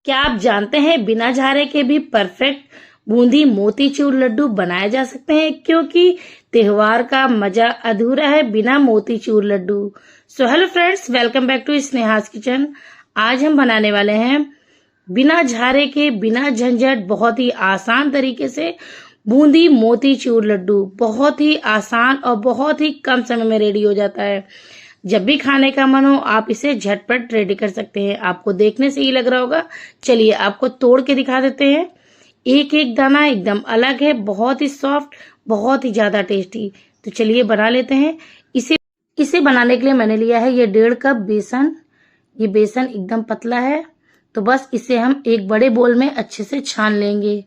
क्या आप जानते हैं बिना झारे के भी परफेक्ट बूंदी मोतीचूर लड्डू बनाए जा सकते हैं, क्योंकि त्योहार का मजा अधूरा है बिना motichoor laddu. So hello friends, welcome back to Sneha's kitchen. आज हम बनाने वाले हैं बिना झारे के, बिना झंझट, बहुत ही आसान तरीके से बूंदी मोतीचूर लड्डू। बहुत ही आसान और बहुत ही कम समय में रेडी हो जाता है। जब भी खाने का मन हो आप इसे झटपट रेडी कर सकते हैं। आपको देखने से ही लग रहा होगा। चलिए आपको तोड़ के दिखा देते हैं। एक एक दाना एकदम अलग है, बहुत ही सॉफ्ट, बहुत ही ज्यादा टेस्टी। तो चलिए बना लेते हैं। इसे इसे बनाने के लिए मैंने लिया है ये 1.5 कप बेसन। ये बेसन एकदम पतला है, तो बस इसे हम एक बड़े बोल में अच्छे से छान लेंगे,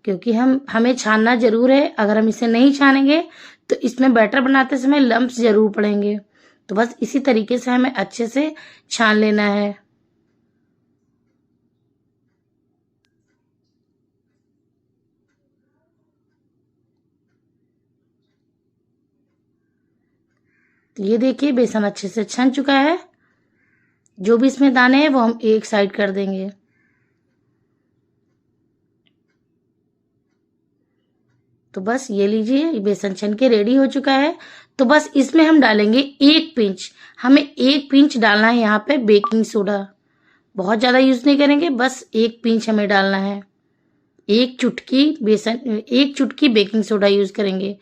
क्योंकि हमें छानना जरूर है। अगर हम इसे नहीं छानेंगे तो इसमें बैटर बनाते समय लम्प्स जरूर पड़ेंगे। तो बस इसी तरीके से हमें अच्छे से छान लेना है। तो ये देखिए बेसन अच्छे से छन चुका है। जो भी इसमें दाने हैं वो हम एक साइड कर देंगे। तो बस ये लीजिए, ये बेसन छन के रेडी हो चुका है। तो बस इसमें हम डालेंगे 1 पिंच। हमें 1 पिंच डालना है यहाँ पे बेकिंग सोडा। बहुत ज्यादा यूज नहीं करेंगे, बस 1 पिंच हमें डालना है। 1 चुटकी बेकिंग सोडा यूज करेंगे।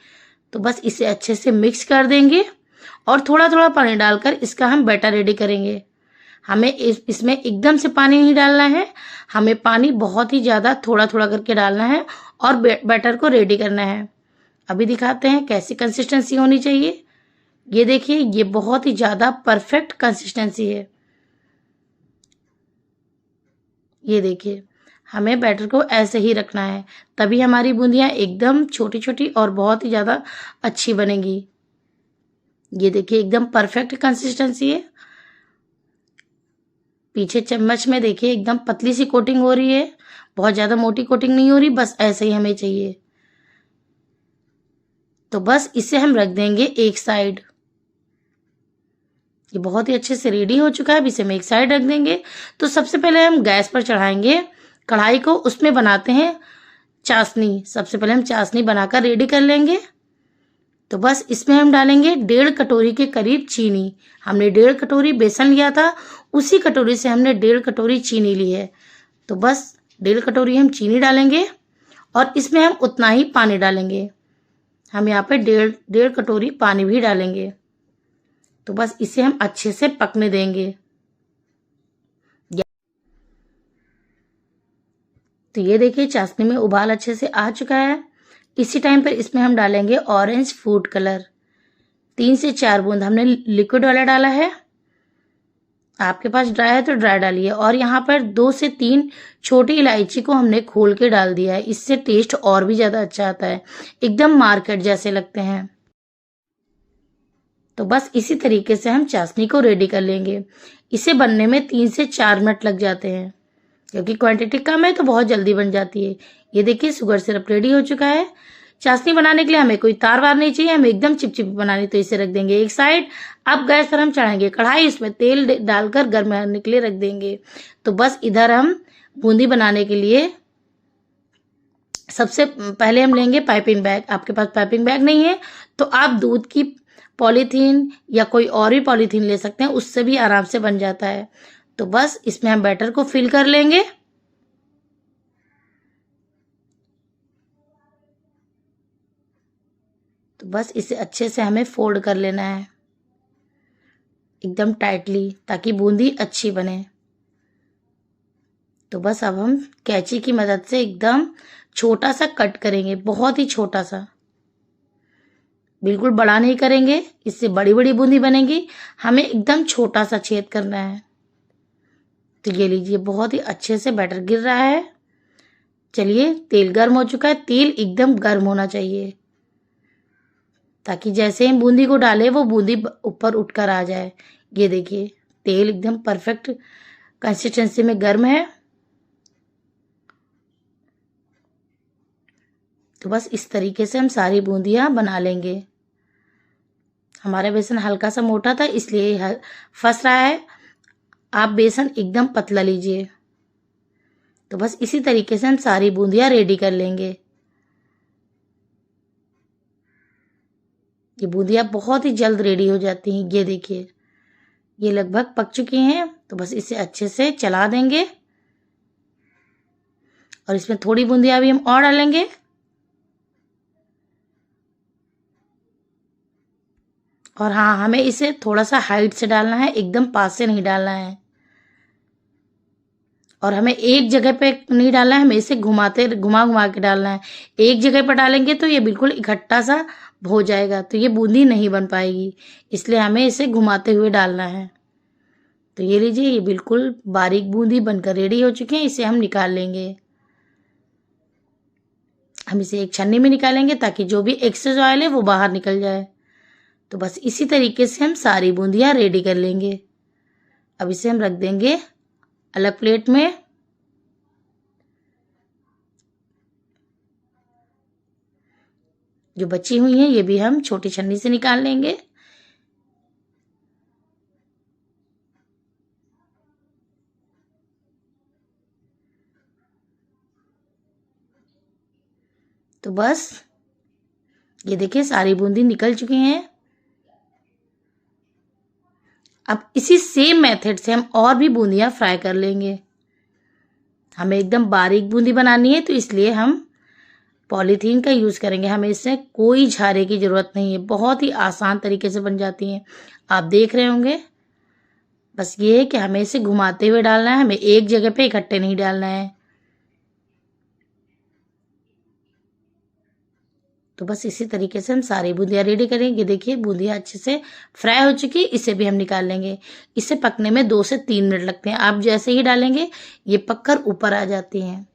तो बस इसे अच्छे से मिक्स कर देंगे और थोड़ा थोड़ा पानी डालकर इसका हम बैटर रेडी करेंगे। हमें इसमें एकदम से पानी नहीं डालना है। हमें पानी बहुत ही ज्यादा थोड़ा थोड़ा करके डालना है और बैटर को रेडी करना है। अभी दिखाते हैं कैसी कंसिस्टेंसी होनी चाहिए। ये देखिए, ये बहुत ही ज्यादा परफेक्ट कंसिस्टेंसी है। ये देखिए, हमें बैटर को ऐसे ही रखना है, तभी हमारी बूंदियां एकदम छोटी छोटी और बहुत ही ज्यादा अच्छी बनेगी। ये देखिए एकदम परफेक्ट कंसिस्टेंसी है। पीछे चम्मच में देखिए एकदम पतली सी कोटिंग हो रही है, बहुत ज्यादा मोटी कोटिंग नहीं हो रही, बस ऐसे ही हमें चाहिए। तो बस इसे हम रख देंगे एक साइड। ये बहुत ही अच्छे से रेडी हो चुका है। अब इसे हम एक साइड रख देंगे। तो सबसे पहले हम गैस पर चढ़ाएंगे कढ़ाई को, उसमें बनाते हैं चाशनी। सबसे पहले हम चाशनी बनाकर रेडी कर लेंगे। तो बस इसमें हम डालेंगे 1.5 कटोरी के करीब चीनी। हमने 1.5 कटोरी बेसन लिया था, उसी कटोरी से हमने 1.5 कटोरी चीनी ली है। तो बस 1.5 कटोरी हम चीनी डालेंगे और इसमें हम उतना ही पानी डालेंगे। हम यहाँ पे 1.5 कटोरी पानी भी डालेंगे। तो बस इसे हम अच्छे से पकने देंगे। तो ये देखिए चाशनी में उबाल अच्छे से आ चुका है। इसी टाइम पर इसमें हम डालेंगे ऑरेंज फूड कलर। 3 से 4 बूंद हमने लिक्विड वाला डाला है। आपके पास ड्राई है तो ड्राई डालिए। और यहाँ पर 2 से 3 छोटी इलायची को हमने खोल के डाल दिया है। इससे टेस्ट और भी ज्यादा अच्छा आता है, एकदम मार्केट जैसे लगते हैं। तो बस इसी तरीके से हम चाशनी को रेडी कर लेंगे। इसे बनने में 3 से 4 मिनट लग जाते हैं, क्योंकि क्वांटिटी कम है तो बहुत जल्दी बन जाती है। ये देखिए शुगर सिरप रेडी हो चुका है। चाशनी बनाने के लिए हमें कोई तार वार नहीं चाहिए, हमें एकदम चिपचिपी बनानी। तो इसे रख देंगे एक साइड। अब गैस पर हम चढ़ाएंगे कढ़ाई, इसमें तेल डालकर गर्म होने के लिए रख देंगे। तो बस इधर हम बूंदी बनाने के लिए सबसे पहले हम लेंगे पाइपिंग बैग। आपके पास पाइपिंग बैग नहीं है तो आप दूध की पॉलीथीन या कोई और भी पॉलीथीन ले सकते हैं, उससे भी आराम से बन जाता है। तो बस इसमें हम बैटर को फिल कर लेंगे। तो बस इसे अच्छे से हमें फोल्ड कर लेना है एकदम टाइटली, ताकि बूंदी अच्छी बने। तो बस अब हम कैंची की मदद से एकदम छोटा सा कट करेंगे, बहुत ही छोटा सा, बिल्कुल बड़ा नहीं करेंगे, इससे बड़ी बड़ी बूंदी बनेगी। हमें एकदम छोटा सा छेद करना है। तो ये लीजिए बहुत ही अच्छे से बैटर गिर रहा है। चलिए तेल गर्म हो चुका है। तेल एकदम गर्म होना चाहिए, ताकि जैसे ही बूंदी को डाले वो बूंदी ऊपर उठकर आ जाए। ये देखिए तेल एकदम परफेक्ट कंसिस्टेंसी में गर्म है। तो बस इस तरीके से हम सारी बूंदियां बना लेंगे। हमारा बेसन हल्का सा मोटा था इसलिए फंस रहा है। आप बेसन एकदम पतला लीजिए। तो बस इसी तरीके से हम सारी बूंदियां रेडी कर लेंगे। ये बूंदियां बहुत ही जल्द रेडी हो जाती हैं। ये देखिए, ये लगभग पक चुकी हैं। तो बस इसे अच्छे से चला देंगे और इसमें थोड़ी बूंदियां भी हम और डालेंगे। और हाँ, हमें इसे थोड़ा सा हाइट से डालना है, एकदम पास से नहीं डालना है। और हमें एक जगह पे नहीं डालना है, हमें इसे घुमा घुमा के डालना है। एक जगह पर डालेंगे तो ये बिल्कुल इकट्ठा सा हो जाएगा, तो ये बूंदी नहीं बन पाएगी। इसलिए हमें इसे घुमाते हुए डालना है। तो ये लीजिए, ये बिल्कुल बारीक बूंदी बनकर रेडी हो चुकी है। इसे हम निकाल लेंगे। हम इसे एक छन्नी में निकालेंगे ताकि जो भी एक्सेस ऑयल है वो बाहर निकल जाए। तो बस इसी तरीके से हम सारी बूंदियां रेडी कर लेंगे। अब इसे हम रख देंगे अलग प्लेट में। जो बची हुई हैं ये भी हम छोटी छन्नी से निकाल लेंगे। तो बस ये देखिए, सारी बूंदी निकल चुकी हैं। अब इसी सेम मेथड से हम और भी बूंदियां फ्राई कर लेंगे। हमें एकदम बारीक बूंदी बनानी है, तो इसलिए हम पॉलीथीन का यूज़ करेंगे। हमें इससे कोई झारे की ज़रूरत नहीं है, बहुत ही आसान तरीके से बन जाती हैं। आप देख रहे होंगे। बस ये है कि हमें इसे घुमाते हुए डालना है, हमें एक जगह पे इकट्ठे नहीं डालना है। तो बस इसी तरीके से हम सारी बूंदियां रेडी करेंगे। देखिए, बूंदियां अच्छे से फ्राई हो चुकी है। इसे भी हम निकाल लेंगे। इसे पकने में 2 से 3 मिनट लगते हैं। आप जैसे ही डालेंगे ये पककर ऊपर आ जाती हैं।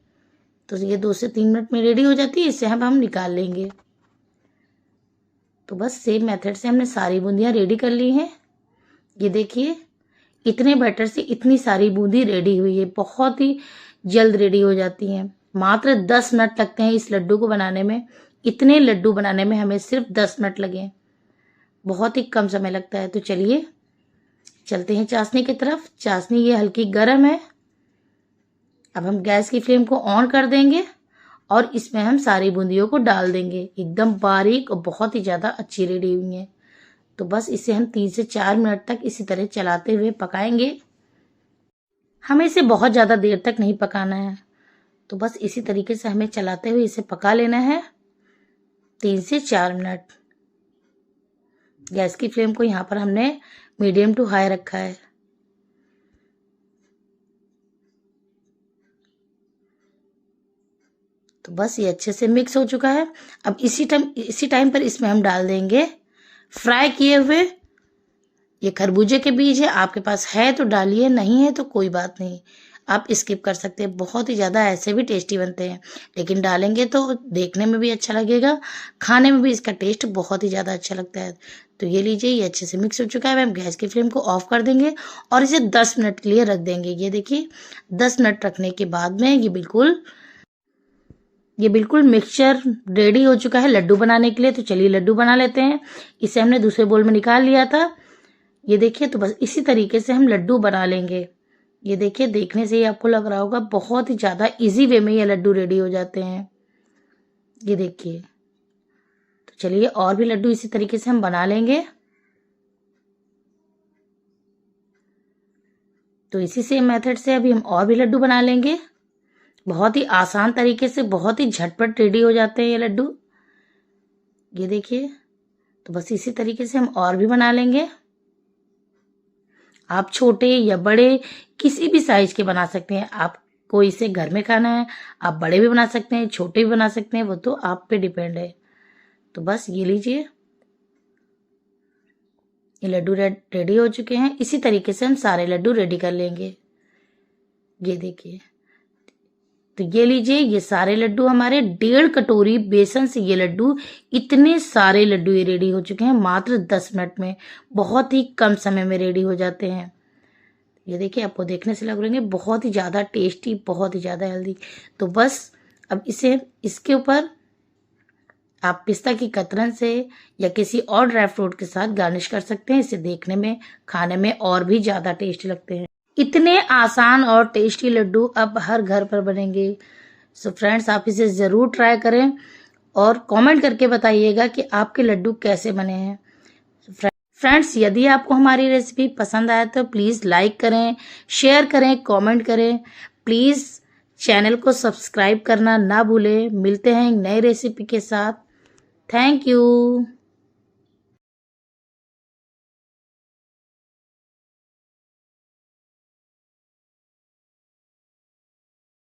तो ये 2 से 3 मिनट में रेडी हो जाती है। इसे हम निकाल लेंगे। तो बस सेम मेथड से हमने सारी बूंदियां रेडी कर ली हैं। ये देखिए, इतने बैटर से इतनी सारी बूंदी रेडी हुई है। बहुत ही जल्द रेडी हो जाती हैं। मात्र 10 मिनट लगते हैं इस लड्डू को बनाने में। इतने लड्डू बनाने में हमें सिर्फ 10 मिनट लगे। बहुत ही कम समय लगता है। तो चलिए चलते हैं चाशनी की तरफ। चाशनी ये हल्की गर्म है। अब हम गैस की फ्लेम को ऑन कर देंगे और इसमें हम सारी बूंदियों को डाल देंगे। एकदम बारीक और बहुत ही ज़्यादा अच्छी रेडी हुई हैं। तो बस इसे हम 3 से 4 मिनट तक इसी तरह चलाते हुए पकाएंगे। हमें इसे बहुत ज़्यादा देर तक नहीं पकाना है। तो बस इसी तरीके से हमें चलाते हुए इसे पका लेना है 3 से 4 मिनट। गैस की फ्लेम को यहाँ पर हमने मीडियम टू हाई रखा है। तो बस ये अच्छे से मिक्स हो चुका है। अब इसी टाइम पर इसमें हम डाल देंगे फ्राई किए हुए ये खरबूजे के बीज है। आपके पास है तो डालिए, नहीं है तो कोई बात नहीं, आप स्किप कर सकते हैं। बहुत ही ज़्यादा ऐसे भी टेस्टी बनते हैं, लेकिन डालेंगे तो देखने में भी अच्छा लगेगा, खाने में भी इसका टेस्ट बहुत ही ज़्यादा अच्छा लगता है। तो ये लीजिए, ये अच्छे से मिक्स हो चुका है। हम गैस की फ्लेम को ऑफ कर देंगे और इसे 10 मिनट के लिए रख देंगे। ये देखिए, 10 मिनट रखने के बाद में ये बिल्कुल मिक्सचर रेडी हो चुका है लड्डू बनाने के लिए। तो चलिए लड्डू बना लेते हैं। इसे हमने दूसरे बोल में निकाल लिया था। ये देखिए, तो बस इसी तरीके से हम लड्डू बना लेंगे। ये देखिए, देखने से ही आपको लग रहा होगा बहुत ही ज़्यादा इजी वे में ये लड्डू रेडी हो जाते हैं। ये देखिए, तो चलिए और भी लड्डू इसी तरीके से हम बना लेंगे। तो इसी सेम मेथड से अभी हम और भी लड्डू बना लेंगे। बहुत ही आसान तरीके से, बहुत ही झटपट रेडी हो जाते हैं ये लड्डू। ये देखिए, तो बस इसी तरीके से हम और भी बना लेंगे। आप छोटे या बड़े किसी भी साइज के बना सकते हैं। आपको इसे घर में खाना है, आप बड़े भी बना सकते हैं, छोटे भी बना सकते हैं, वो तो आप पे डिपेंड है। तो बस ये लीजिए, ये लड्डू रेडी हो चुके हैं। इसी तरीके से हम सारे लड्डू रेडी कर लेंगे। ये देखिए, तो ये लीजिए, ये सारे लड्डू हमारे 1.5 कटोरी बेसन से ये लड्डू, इतने सारे लड्डू ये रेडी हो चुके हैं मात्र 10 मिनट में। बहुत ही कम समय में रेडी हो जाते हैं। ये देखिए, आपको देखने से लग रहे हैं बहुत ही ज़्यादा टेस्टी, बहुत ही ज़्यादा हेल्दी। तो बस अब इसके ऊपर आप पिस्ता की कतरन से या किसी और ड्राई फ्रूट के साथ गार्निश कर सकते हैं। इसे देखने में, खाने में और भी ज़्यादा टेस्टी लगते हैं। इतने आसान और टेस्टी लड्डू अब हर घर पर बनेंगे। सो फ्रेंड्स, आप इसे ज़रूर ट्राई करें और कमेंट करके बताइएगा कि आपके लड्डू कैसे बने हैं। फ्रेंड्स, यदि आपको हमारी रेसिपी पसंद आए तो प्लीज़ लाइक करें, शेयर करें, कमेंट करें। प्लीज़ चैनल को सब्सक्राइब करना ना भूलें। मिलते हैं एक नई रेसिपी के साथ। Thank you.